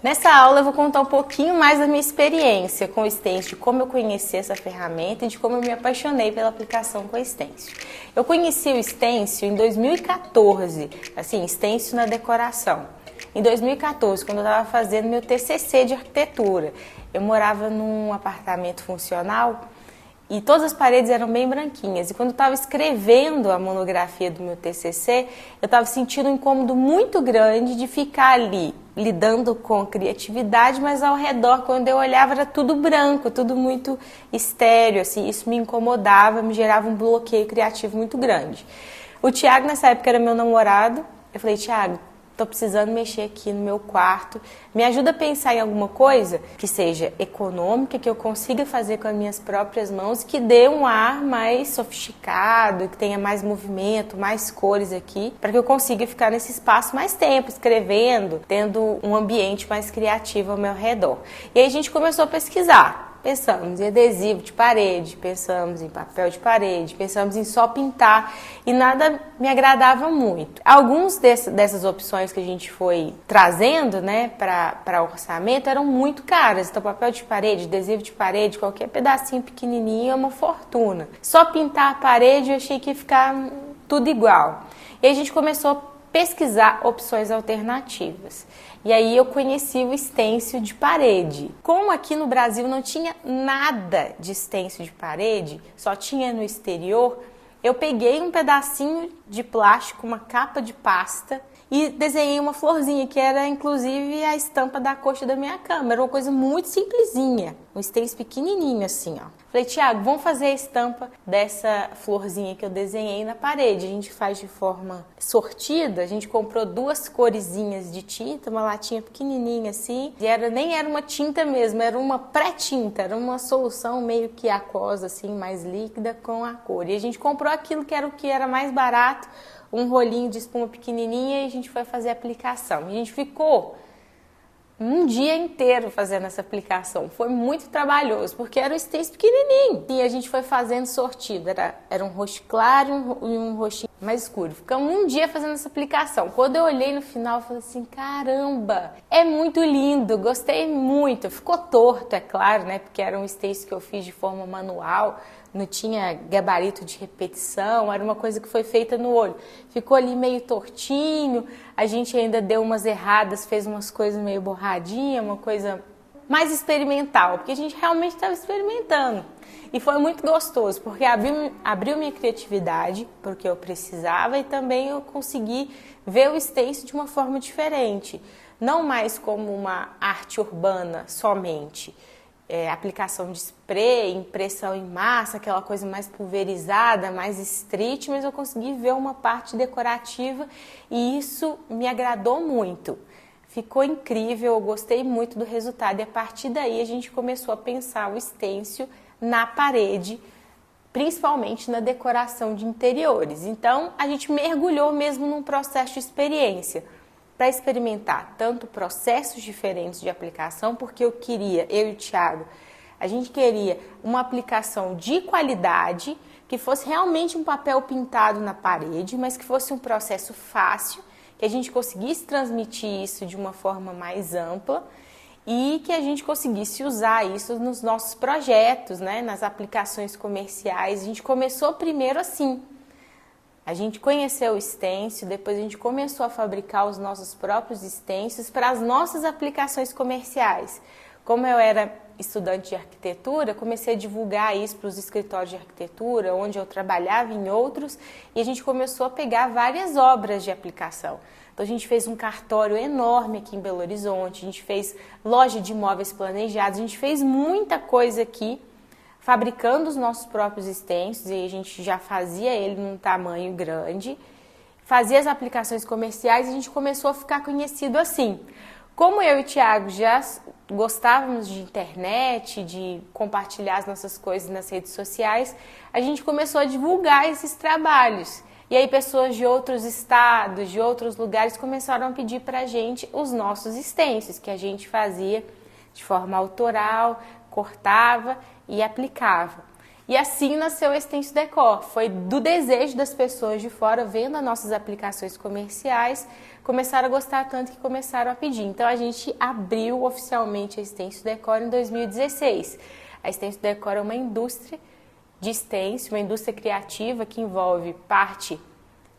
Nessa aula eu vou contar um pouquinho mais da minha experiência com o Stencil, de como eu conheci essa ferramenta e de como eu me apaixonei pela aplicação com o Stencil. Eu conheci o Stencil em 2014, assim, Stencil na decoração. Em 2014, quando eu estava fazendo meu TCC de arquitetura, eu morava num apartamento funcional e todas as paredes eram bem branquinhas. E quando eu estava escrevendo a monografia do meu TCC, eu estava sentindo um incômodo muito grande de ficar ali, lidando com criatividade, mas ao redor, quando eu olhava, era tudo branco, tudo muito estéreo, assim. Isso me incomodava, me gerava um bloqueio criativo muito grande. O Thiago, nessa época, era meu namorado. Eu falei, Thiago, tô precisando mexer aqui no meu quarto. Me ajuda a pensar em alguma coisa que seja econômica, que eu consiga fazer com as minhas próprias mãos, que dê um ar mais sofisticado, que tenha mais movimento, mais cores aqui, para que eu consiga ficar nesse espaço mais tempo, escrevendo, tendo um ambiente mais criativo ao meu redor. E aí a gente começou a pesquisar. Pensamos em adesivo de parede, pensamos em papel de parede, pensamos em só pintar e nada me agradava muito. Alguns dessas opções que a gente foi trazendo, né, para orçamento eram muito caras. Então papel de parede, adesivo de parede, qualquer pedacinho pequenininho é uma fortuna. Só pintar a parede eu achei que ia ficar tudo igual. E aí a gente começou a pesquisar opções alternativas. E aí eu conheci o Stencil de parede. Como aqui no Brasil não tinha nada de Stencil de parede, só tinha no exterior, eu peguei um pedacinho de plástico, uma capa de pasta e desenhei uma florzinha, que era inclusive a estampa da coxa da minha cama. Era uma coisa muito simplesinha, um stencil pequenininho assim, ó. Falei, Thiago, vamos fazer a estampa dessa florzinha que eu desenhei na parede. A gente faz de forma sortida, a gente comprou 2 coresinhas de tinta, uma latinha pequenininha assim, e nem era uma tinta mesmo, era uma pré-tinta, era uma solução meio que aquosa assim, mais líquida com a cor. E a gente comprou aquilo que era o que era mais barato, um rolinho de espuma pequenininha, e a gente foi fazer a aplicação. E a gente ficou um dia inteiro fazendo essa aplicação. Foi muito trabalhoso, porque era um stencil pequenininho. E a gente foi fazendo sortido. Era um roxo claro e um roxinho mais escuro. Ficamos um dia fazendo essa aplicação. Quando eu olhei no final, eu falei assim, caramba, é muito lindo, gostei muito. Ficou torto, é claro, né? Porque era um stencil que eu fiz de forma manual. Não tinha gabarito de repetição, era uma coisa que foi feita no olho. Ficou ali meio tortinho, a gente ainda deu umas erradas, fez umas coisas meio borradinha, uma coisa mais experimental, porque a gente realmente estava experimentando. E foi muito gostoso, porque abriu minha criatividade, porque eu precisava, e também eu consegui ver o stencil de uma forma diferente. Não mais como uma arte urbana somente. Aplicação de spray, impressão em massa, aquela coisa mais pulverizada, mais street, mas eu consegui ver uma parte decorativa e isso me agradou muito. Ficou incrível, eu gostei muito do resultado e a partir daí a gente começou a pensar o stencil na parede, principalmente na decoração de interiores. Então a gente mergulhou mesmo num processo de experiência, para experimentar tanto processos diferentes de aplicação, porque eu e o Thiago, a gente queria uma aplicação de qualidade, que fosse realmente um papel pintado na parede, mas que fosse um processo fácil, que a gente conseguisse transmitir isso de uma forma mais ampla e que a gente conseguisse usar isso nos nossos projetos, né, nas aplicações comerciais. A gente começou primeiro assim. A gente conheceu o stencil, depois a gente começou a fabricar os nossos próprios stencils para as nossas aplicações comerciais. Como eu era estudante de arquitetura, comecei a divulgar isso para os escritórios de arquitetura, onde eu trabalhava em outros, e a gente começou a pegar várias obras de aplicação. Então a gente fez um cartório enorme aqui em Belo Horizonte, a gente fez loja de imóveis planejados, a gente fez muita coisa aqui, fabricando os nossos próprios stencils, e a gente já fazia ele num tamanho grande, fazia as aplicações comerciais e a gente começou a ficar conhecido assim. Como eu e o Thiago já gostávamos de internet, de compartilhar as nossas coisas nas redes sociais, a gente começou a divulgar esses trabalhos. E aí pessoas de outros estados, de outros lugares começaram a pedir pra gente os nossos stencils, que a gente fazia de forma autoral, cortava e aplicava. E assim nasceu o Extenso Decor. Foi do desejo das pessoas de fora, vendo as nossas aplicações comerciais, começaram a gostar tanto que começaram a pedir. Então a gente abriu oficialmente a Extenso Decor em 2016. A Extenso Decor é uma indústria de stencil, uma indústria criativa que envolve parte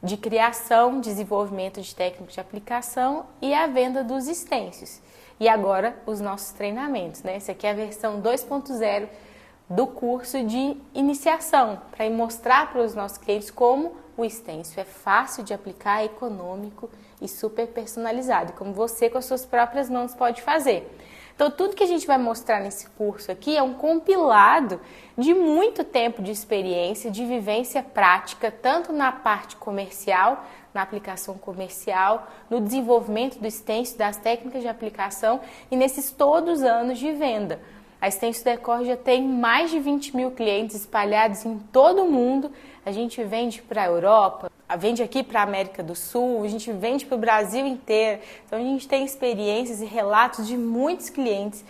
de criação, desenvolvimento de técnicas de aplicação e a venda dos stencils. E agora os nossos treinamentos, né? Essa aqui é a versão 2.0 do curso de iniciação, para mostrar para os nossos clientes como o stencil é fácil de aplicar, econômico e super personalizado, como você com as suas próprias mãos pode fazer. Então tudo que a gente vai mostrar nesse curso aqui é um compilado de muito tempo de experiência, de vivência prática, tanto na parte comercial, na aplicação comercial, no desenvolvimento do stencil, das técnicas de aplicação e nesses todos os anos de venda. A Extenso Decor já tem mais de 20 mil clientes espalhados em todo o mundo. A gente vende para a Europa, vende aqui para a América do Sul, a gente vende para o Brasil inteiro. Então a gente tem experiências e relatos de muitos clientes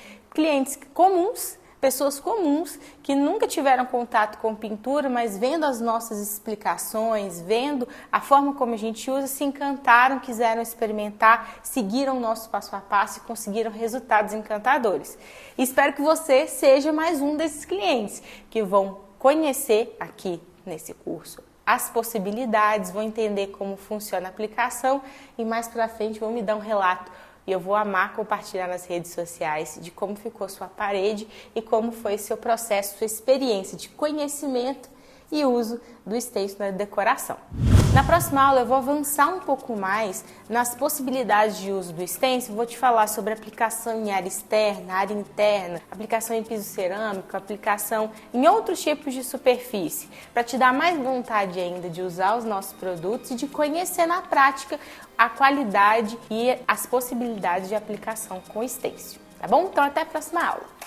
comuns, pessoas comuns que nunca tiveram contato com pintura, mas vendo as nossas explicações, vendo a forma como a gente usa, se encantaram, quiseram experimentar, seguiram o nosso passo a passo e conseguiram resultados encantadores. E espero que você seja mais um desses clientes que vão conhecer aqui nesse curso as possibilidades, vão entender como funciona a aplicação e mais para frente vão me dar um relato. E eu vou amar compartilhar nas redes sociais de como ficou sua parede e como foi seu processo, sua experiência de conhecimento e uso do stencil na decoração. Na próxima aula eu vou avançar um pouco mais nas possibilidades de uso do stencil, vou te falar sobre aplicação em área externa, área interna, aplicação em piso cerâmico, aplicação em outros tipos de superfície, para te dar mais vontade ainda de usar os nossos produtos e de conhecer na prática a qualidade e as possibilidades de aplicação com stencil, tá bom? Então até a próxima aula!